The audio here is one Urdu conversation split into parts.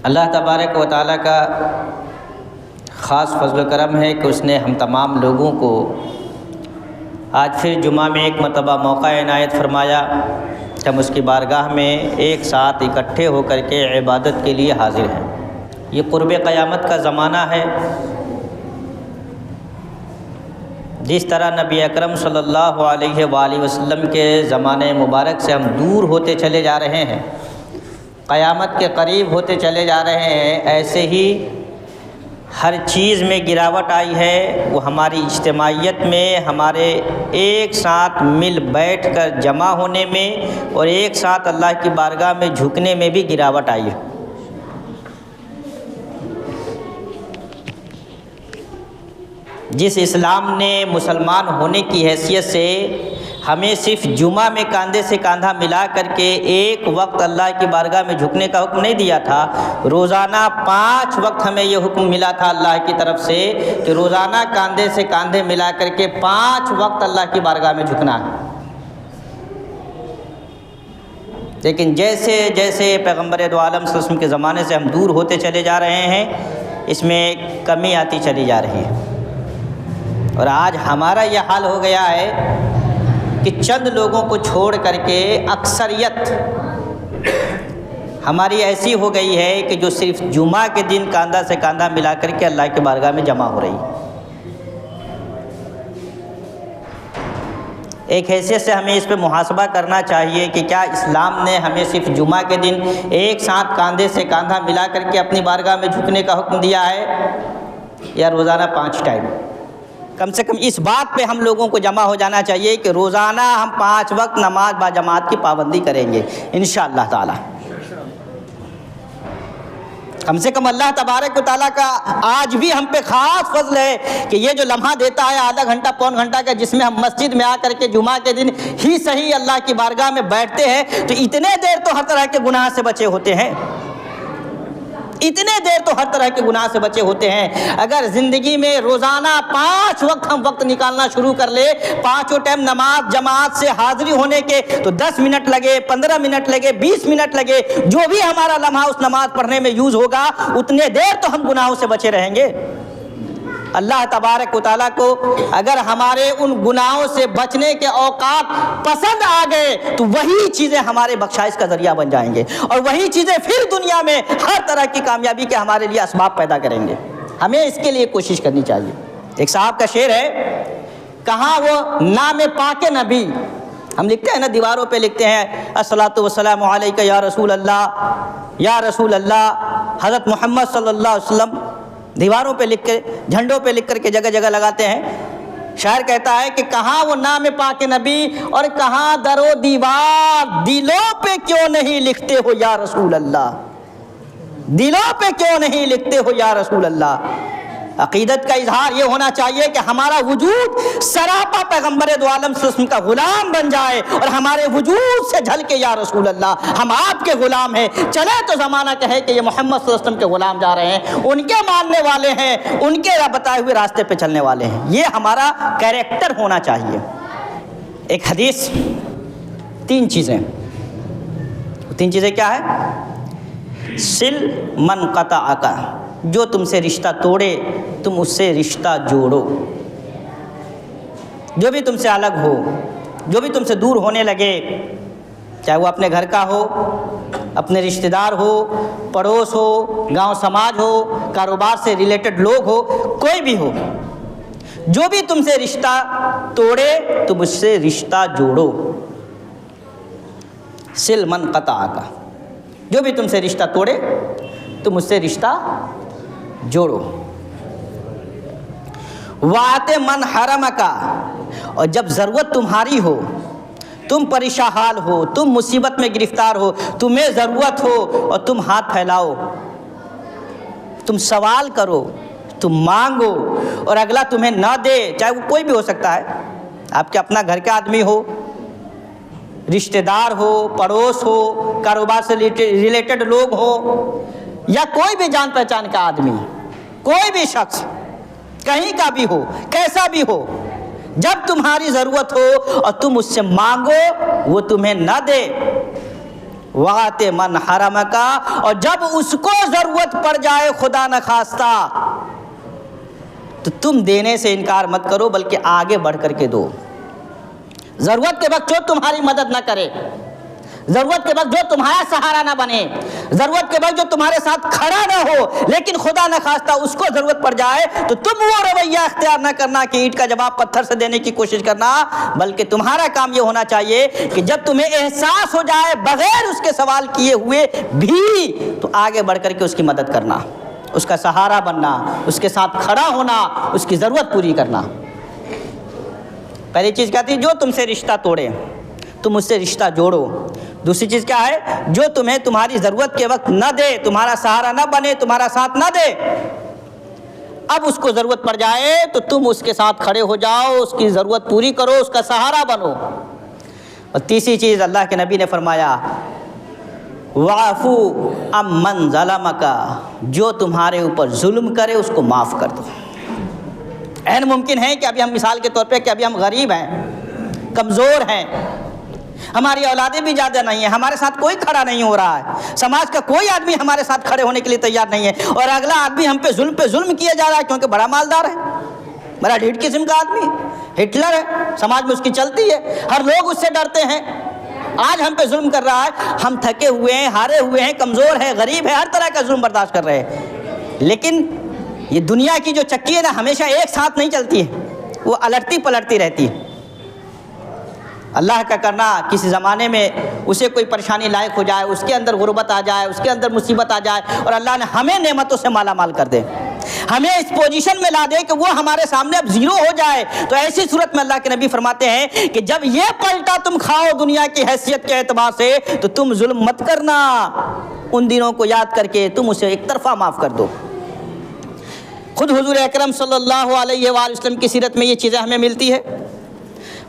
اللہ تبارک و تعالیٰ کا خاص فضل و کرم ہے کہ اس نے ہم تمام لوگوں کو آج پھر جمعہ میں ایک مرتبہ موقع عنایت فرمایا کہ ہم اس کی بارگاہ میں ایک ساتھ اکٹھے ہو کر کے عبادت کے لیے حاضر ہیں۔ یہ قرب قیامت کا زمانہ ہے۔ جس طرح نبی اکرم صلی اللہ علیہ وآلہ وسلم کے زمانے مبارک سے ہم دور ہوتے چلے جا رہے ہیں، قیامت کے قریب ہوتے چلے جا رہے ہیں، ایسے ہی ہر چیز میں گراوٹ آئی ہے۔ وہ ہماری اجتماعیت میں، ہمارے ایک ساتھ مل بیٹھ کر جمع ہونے میں اور ایک ساتھ اللہ کی بارگاہ میں جھکنے میں بھی گراوٹ آئی ہے۔ جس اسلام نے مسلمان ہونے کی حیثیت سے ہمیں صرف جمعہ میں کاندھے سے کاندھا ملا کر کے ایک وقت اللہ کی بارگاہ میں جھکنے کا حکم نہیں دیا تھا، روزانہ 5 وقت ہمیں یہ حکم ملا تھا اللہ کی طرف سے کہ روزانہ کاندھے سے کاندھے ملا کر کے 5 وقت اللہ کی بارگاہ میں جھکنا ہے۔ لیکن جیسے جیسے پیغمبر دو عالم صلی اللہ علیہ وسلم کے زمانے سے ہم دور ہوتے چلے جا رہے ہیں، اس میں کمی آتی چلی جا رہی ہے، اور آج ہمارا یہ حال ہو گیا ہے کہ چند لوگوں کو چھوڑ کر کے اکثریت ہماری ایسی ہو گئی ہے کہ جو صرف جمعہ کے دن کاندھا سے کاندھا ملا کر کے اللہ کی بارگاہ میں جمع ہو رہی ہے۔ ایک حیثیت سے ہمیں اس پہ محاسبہ کرنا چاہیے کہ کیا اسلام نے ہمیں صرف جمعہ کے دن ایک ساتھ کاندھے سے کاندھا ملا کر کے اپنی بارگاہ میں جھکنے کا حکم دیا ہے، یا روزانہ 5 ٹائم؟ کم سے کم اس بات پہ ہم لوگوں کو جمع ہو جانا چاہیے کہ روزانہ ہم 5 وقت نماز با جماعت کی پابندی کریں گے انشاءاللہ تعالی۔ کم سے کم اللہ تبارک و تعالیٰ کا آج بھی ہم پہ خاص فضل ہے کہ یہ جو لمحہ دیتا ہے آدھا گھنٹہ پون گھنٹہ کا، جس میں ہم مسجد میں آ کر کے جمعہ کے دن ہی صحیح اللہ کی بارگاہ میں بیٹھتے ہیں، تو اتنے دیر تو ہر طرح کے گناہ سے بچے ہوتے ہیں، اتنے دیر تو ہر طرح کے گناہ سے بچے ہوتے ہیں۔ اگر زندگی میں روزانہ 5 وقت ہم وقت نکالنا شروع کر لے، 5 ٹائم نماز جماعت سے حاضری ہونے کے، تو 10 منٹ لگے، 15 منٹ لگے، 20 منٹ لگے، جو بھی ہمارا لمحہ اس نماز پڑھنے میں یوز ہوگا، اتنے دیر تو ہم گناہوں سے بچے رہیں گے۔ اللہ تبارک و تعالیٰ کو اگر ہمارے ان گناہوں سے بچنے کے اوقات پسند آ گئے تو وہی چیزیں ہمارے بخشائش کا ذریعہ بن جائیں گے، اور وہی چیزیں پھر دنیا میں ہر طرح کی کامیابی کے ہمارے لیے اسباب پیدا کریں گے۔ ہمیں اس کے لیے کوشش کرنی چاہیے۔ ایک صاحب کا شعر ہے، کہاں وہ نام پاک نبی، ہم لکھتے ہیں نا دیواروں پہ لکھتے ہیں الصلاۃ والسلام علیک یا رسول اللہ، یا رسول اللہ، حضرت محمد صلی اللہ علیہ وسلم، دیواروں پہ لکھ کے، جھنڈوں پہ لکھ کر کے جگہ جگہ لگاتے ہیں۔ شاعر کہتا ہے کہ کہاں وہ نام پاک نبی اور کہاں در و دیوار، دلوں پہ کیوں نہیں لکھتے ہو یا رسول اللہ، دلوں پہ کیوں نہیں لکھتے ہو یا رسول اللہ۔ عقیدت کا اظہار یہ ہونا چاہیے کہ ہمارا وجود سراپا پیغمبر دو عالم صلی اللہ علیہ وسلم کا غلام بن جائے، اور ہمارے وجود سے جھلکے یا رسول اللہ ہم آپ کے غلام ہیں۔ چلے تو زمانہ کہے کہ یہ محمد صلی اللہ علیہ وسلم کے غلام جا رہے ہیں، ان کے ماننے والے ہیں، ان کے بتائے ہوئے راستے پہ چلنے والے ہیں۔ یہ ہمارا کیریکٹر ہونا چاہیے۔ ایک حدیث، 3 چیزیں، 3 چیزیں کیا ہے؟ سل من قطعک، جو تم سے رشتہ توڑے تم اس سے رشتہ جوڑو۔ جو بھی تم سے الگ ہو، جو بھی تم سے دور ہونے لگے، چاہے وہ اپنے گھر کا ہو، اپنے رشتہ دار ہو، پڑوس ہو، گاؤں سماج ہو، کاروبار سے ریلیٹڈ لوگ ہو، کوئی بھی ہو، جو بھی تم سے رشتہ توڑے تم اس سے رشتہ جوڑو۔ سل من قطعک، جو بھی تم سے رشتہ توڑے تم اس سے رشتہ جوڑو۔ وَأَعْطِ مَنْ حَرَمَكَ، اور جب ضرورت تمہاری ہو، تم پریشان حال ہو، تم مصیبت میں گرفتار ہو، تمہیں ضرورت ہو، اور تم ہاتھ پھیلاؤ، تم سوال کرو، تم مانگو، اور اگلا تمہیں نہ دے، چاہے وہ کوئی بھی ہو سکتا ہے، آپ کے اپنا گھر کا آدمی ہو، رشتہ دار ہو، پڑوس ہو، کاروبار سے ریلیٹڈ لوگ ہو، یا کوئی بھی جان پہچان کا آدمی، کوئی بھی شخص کہیں کا بھی ہو، کیسا بھی ہو، جب تمہاری ضرورت ہو اور تم اس سے مانگو وہ تمہیں نہ دے، وَآتِ مَنْ حَرَمَكَ، اور جب اس کو ضرورت پڑ جائے خدا نخواستہ تو تم دینے سے انکار مت کرو، بلکہ آگے بڑھ کر کے دو۔ ضرورت کے وقت جو تمہاری مدد نہ کرے، ضرورت کے وقت جو تمہارا سہارا نہ بنے، ضرورت کے وقت جو تمہارے ساتھ کھڑا نہ ہو، لیکن خدا نخواستہ اس کو ضرورت پڑ جائے تو تم وہ رویہ اختیار نہ کرنا کہ اینٹ کا جواب پتھر سے دینے کی کوشش کرنا، بلکہ تمہارا کام یہ ہونا چاہیے کہ جب تمہیں احساس ہو جائے بغیر اس کے سوال کیے ہوئے بھی، تو آگے بڑھ کر کے اس کی مدد کرنا، اس کا سہارا بننا، اس کے ساتھ کھڑا ہونا، اس کی ضرورت پوری کرنا۔ پہلی چیز کیا تھی؟ جو تم سے رشتہ توڑے تم اس سے رشتہ جوڑو۔ دوسری چیز کیا ہے؟ جو تمہیں تمہاری ضرورت کے وقت نہ دے، تمہارا سہارا نہ بنے، تمہارا ساتھ نہ دے، اب اس کو ضرورت پڑ جائے تو تم اس کے ساتھ کھڑے ہو جاؤ، اس کی ضرورت پوری کرو، اس کا سہارا بنو۔ اور تیسری چیز اللہ کے نبی نے فرمایا وَاعْفُوا عَمَّنْ ظَلَمَكَ، جو تمہارے اوپر ظلم کرے اس کو معاف کر دو۔ عین ممکن ہے کہ ابھی ہم مثال کے طور پہ کہ ابھی ہم غریب ہیں، کمزور ہیں، ہماری اولادیں بھی زیادہ نہیں ہیں، ہمارے ساتھ کوئی کھڑا نہیں ہو رہا ہے، سماج کا کوئی آدمی ہمارے ساتھ کھڑے ہونے کے لیے تیار نہیں ہے، اور اگلا آدمی ہم پہ ظلم کیا جا رہا ہے کیونکہ بڑا مالدار ہے، بڑا ڈھیٹ قسم کا آدمی، ہٹلر ہے، سماج میں اس کی چلتی ہے، ہر لوگ اس سے ڈرتے ہیں، آج ہم پہ ظلم کر رہا ہے، ہم تھکے ہوئے ہیں، ہارے ہوئے ہیں، کمزور ہیں، غریب ہیں، ہر طرح کا ظلم برداشت کر رہے ہیں۔ لیکن یہ دنیا کی جو چکی ہے نا، ہمیشہ ایک ساتھ نہیں چلتی ہے، وہ الٹتی پلٹتی رہتی ہے۔ اللہ کا کرنا کسی زمانے میں اسے کوئی پریشانی لائق ہو جائے، اس کے اندر غربت آ جائے، اس کے اندر مصیبت آ جائے، اور اللہ نے ہمیں نعمتوں سے مالا مال کر دے، ہمیں اس پوزیشن میں لا دے کہ وہ ہمارے سامنے اب زیرو ہو جائے، تو ایسی صورت میں اللہ کے نبی فرماتے ہیں کہ جب یہ پلٹا تم کھاؤ دنیا کی حیثیت کے اعتبار سے تو تم ظلم مت کرنا، ان دنوں کو یاد کر کے تم اسے ایک طرفہ معاف کر دو۔ خود حضور اکرم صلی اللہ علیہ وآلہ وسلم کی سیرت میں یہ چیزیں ہمیں ملتی ہے۔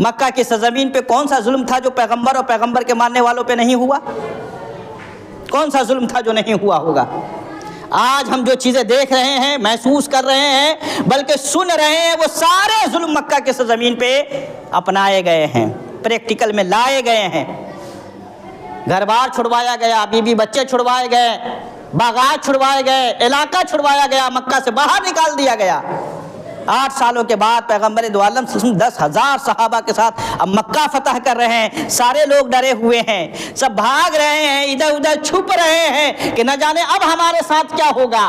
مکہ کی سرزمین پہ کون سا ظلم تھا جو پیغمبر اور پیغمبر کے ماننے والوں پہ نہیں ہوا؟ کون سا ظلم تھا جو نہیں ہوا ہوگا؟ آج ہم جو چیزیں دیکھ رہے ہیں، محسوس کر رہے ہیں، بلکہ سن رہے ہیں، وہ سارے ظلم مکہ کے سرزمین پہ اپنائے گئے ہیں، پریکٹیکل میں لائے گئے ہیں۔ گھر بار چھڑوایا گیا، بیوی بچے چھڑوائے گئے، باغات چھڑوائے گئے، علاقہ چھڑوایا گیا، مکہ سے باہر نکال دیا گیا۔ 8 سالوں کے بعد پیغمبر دو عالم 10,000 صحابہ کے ساتھ اب مکہ فتح کر رہے ہیں، سارے لوگ ڈرے ہوئے ہیں، سب بھاگ رہے ہیں، ادھر ادھر چھپ رہے ہیں کہ نہ جانے اب ہمارے ساتھ کیا ہوگا۔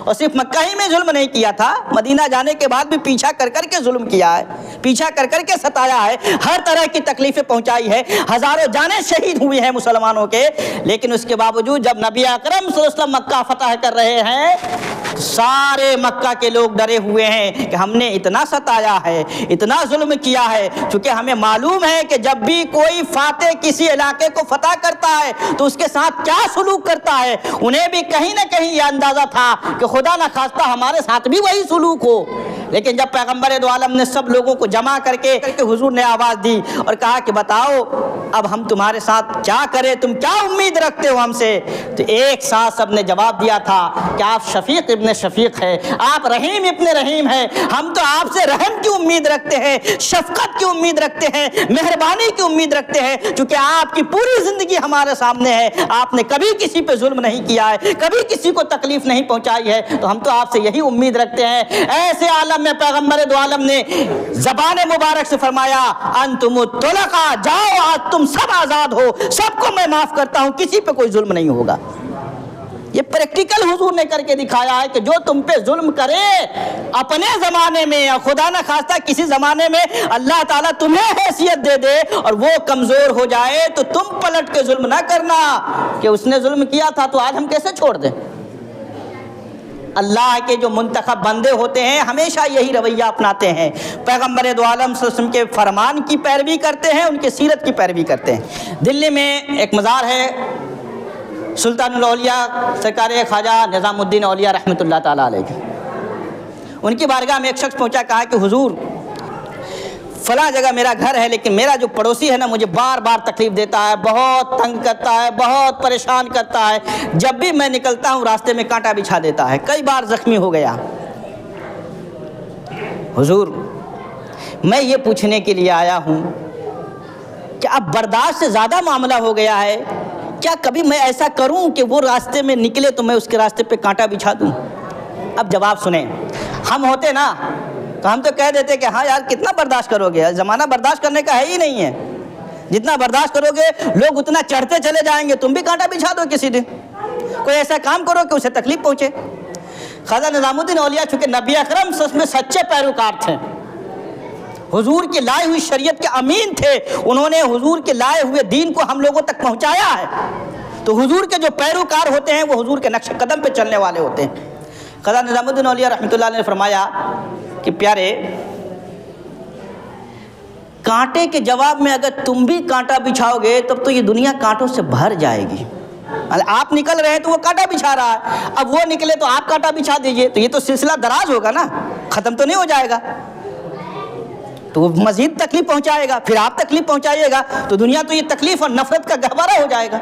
اور صرف مکہ ہی میں ظلم نہیں کیا تھا، مدینہ جانے کے بعد بھی پیچھا کر کر کے ظلم کیا ہے، پیچھا کر کر کے ستایا ہے، ہر طرح کی تکلیفیں پہنچائی ہے، ہزاروں جانیں شہید ہوئی ہیں مسلمانوں کے۔ لیکن اس کے باوجود جب نبی اکرم صلی اللہ علیہ وسلم مکہ فتح کر رہے ہیں، سارے مکہ کے لوگ ڈرے ہوئے ہیں کہ ہم نے اتنا ستایا ہے، اتنا ظلم کیا ہے، چونکہ ہمیں معلوم ہے کہ جب بھی کوئی فاتح کسی علاقے کو فتح کرتا ہے تو اس کے ساتھ کیا سلوک کرتا ہے۔ انہیں بھی کہیں نہ کہیں یہ اندازہ تھا کہ خدا نہ خواستہ ہمارے ساتھ بھی وہی سلوک ہو۔ لیکن جب پیغمبر دو عالم نے سب لوگوں کو جمع کر کے حضور نے آواز دی اور کہا کہ بتاؤ اب ہم تمہارے ساتھ کیا کریں، تم کیا امید رکھتے ہو ہم سے، تو ایک ساتھ سب نے جواب دیا تھا کہ آپ شفیق ابن شفیق ہے، آپ رحیم ابن رحیم ہے، ہم تو آپ سے رحم کی امید رکھتے ہیں، شفقت کی امید رکھتے ہیں، مہربانی کی امید رکھتے ہیں، چونکہ آپ کی پوری زندگی ہمارے سامنے ہے، آپ نے کبھی کسی پہ ظلم نہیں کیا ہے، کبھی کسی کو تکلیف نہیں پہنچائی ہے، تو ہم تو آپ سے یہی امید رکھتے ہیں۔ ایسے عالم میں پیغمبر دو عالم نے زبان مبارک سے فرمایا انتم الطلقاء، جاؤ آج تم سب آزاد ہو، سب کو میں معاف کرتا ہوں، کسی پہ کوئی ظلم نہیں ہوگا۔ یہ پریکٹیکل حضور نے کر کے دکھایا ہے کہ جو تم پہ ظلم کرے اپنے زمانے میں یا خدا نہ خواستہ کسی زمانے میں اللہ تعالیٰ تمہیں حیثیت دے دے اور وہ کمزور ہو جائے تو تم پلٹ کے ظلم نہ کرنا کہ اس نے ظلم کیا تھا تو آج ہم کیسے چھوڑ دیں۔ اللہ کے جو منتخب بندے ہوتے ہیں ہمیشہ یہی رویہ اپناتے ہیں، پیغمبر دو عالم صلی اللہ علیہ وسلم کے فرمان کی پیروی کرتے ہیں، ان کے سیرت کی پیروی کرتے ہیں۔ دلی میں ایک مزار ہے سلطان الاولیاء سرکار خواجہ نظام الدین اولیاء رحمۃ اللہ تعالیٰ علیہ، ان کی بارگاہ میں ایک شخص پہنچا، کہا کہ حضور فلاں جگہ میرا گھر ہے لیکن میرا جو پڑوسی ہے نا مجھے بار بار تکلیف دیتا ہے، بہت تنگ کرتا ہے، بہت پریشان کرتا ہے، جب بھی میں نکلتا ہوں راستے میں کانٹا بچھا دیتا ہے، کئی بار زخمی ہو گیا۔ حضور میں یہ پوچھنے کے لیے آیا ہوں کہ اب برداشت سے زیادہ معاملہ ہو گیا ہے، کیا کبھی میں ایسا کروں کہ وہ راستے میں نکلے تو میں اس کے راستے پہ کانٹا بچھا دوں؟ اب جواب سنیں، ہم ہوتے نا تو ہم تو کہہ دیتے کہ ہاں یار کتنا برداشت کرو گے، زمانہ برداشت کرنے کا ہے ہی نہیں ہے، جتنا برداشت کرو گے لوگ اتنا چڑھتے چلے جائیں گے، تم بھی کانٹا بچھا دو کسی دن، کوئی ایسا کام کرو کہ اسے تکلیف پہنچے۔ خواجہ نظام الدین اولیاء چونکہ نبی اکرم صلی اللہ علیہ وسلم میں سچے پیروکار تھے، حضور کی لائے ہوئی شریعت کے امین تھے، انہوں نے حضور کے لائے ہوئے دین کو ہم لوگوں تک پہنچایا ہے، تو حضور کے جو پیروکار ہوتے ہیں وہ حضور کے نقش قدم پہ چلنے والے ہوتے ہیں۔ خواجہ نظام الدین اولیاء رحمۃ اللہ علیہ نے فرمایا کہ پیارے، کانٹے کے جواب میں اگر تم بھی کانٹا بچھاؤ گے تب تو یہ دنیا کانٹوں سے بھر جائے گی۔ آپ نکل رہے ہیں تو وہ کانٹا بچھا رہا ہے، اب وہ نکلے تو آپ کانٹا بچھا دیجئے، تو یہ تو سلسلہ دراز ہوگا نا، ختم تو نہیں ہو جائے گا، تو وہ مزید تکلیف پہنچائے گا، پھر آپ تکلیف پہنچائیے گا، تو دنیا تو یہ تکلیف اور نفرت کا گہوارہ ہو جائے گا۔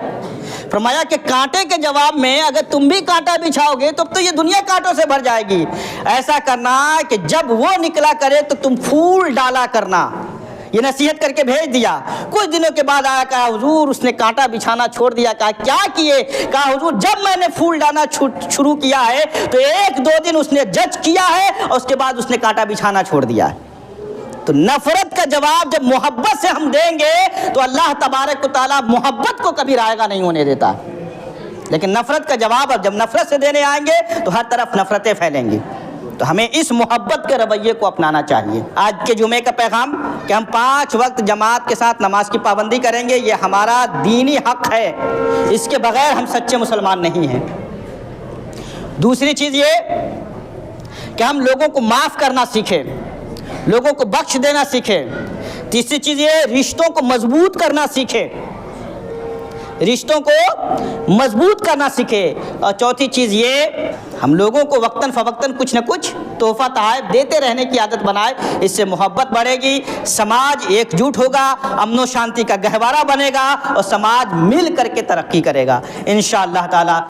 فرمایا کہ کانٹے کے جواب میں اگر تم بھی کانٹا بچھاؤ گے تب تو یہ دنیا کانٹوں سے بھر جائے گی، ایسا کرنا کہ جب وہ نکلا کرے تو تم پھول ڈالا کرنا۔ یہ نصیحت کر کے بھیج دیا۔ کچھ دنوں کے بعد آیا، کہا حضور اس نے کانٹا بچھانا چھوڑ دیا۔ کہا کیا کیے؟ کہا حضور جب میں نے پھول ڈالنا شروع کیا ہے تو 1-2 دن اس نے جج کیا ہے اور اس کے بعد اس نے کانٹا بچھانا چھوڑ دیا ہے۔ تو نفرت کا جواب جب محبت سے ہم دیں گے تو اللہ تبارک و تعالیٰ محبت کو کبھی رائگاں نہیں ہونے دیتا، لیکن نفرت کا جواب اب جب نفرت سے دینے آئیں گے تو ہر طرف نفرتیں پھیلیں گی۔ تو ہمیں اس محبت کے رویے کو اپنانا چاہیے۔ آج کے جمعے کا پیغام کہ ہم 5 وقت جماعت کے ساتھ نماز کی پابندی کریں گے، یہ ہمارا دینی حق ہے، اس کے بغیر ہم سچے مسلمان نہیں ہیں۔ دوسری چیز یہ کہ ہم لوگوں کو معاف کرنا سیکھیں، لوگوں کو بخش دینا سیکھیں۔ تیسری چیز یہ رشتوں کو مضبوط کرنا سیکھیں، رشتوں کو مضبوط کرنا سیکھے۔ اور چوتھی چیز یہ ہم لوگوں کو وقتاً فوقتاً کچھ نہ کچھ تحفہ تحائف دیتے رہنے کی عادت بنائے، اس سے محبت بڑھے گی، سماج ایک جٹ ہوگا، امن و شانتی کا گہوارہ بنے گا اور سماج مل کر کے ترقی کرے گا انشاءاللہ تعالی۔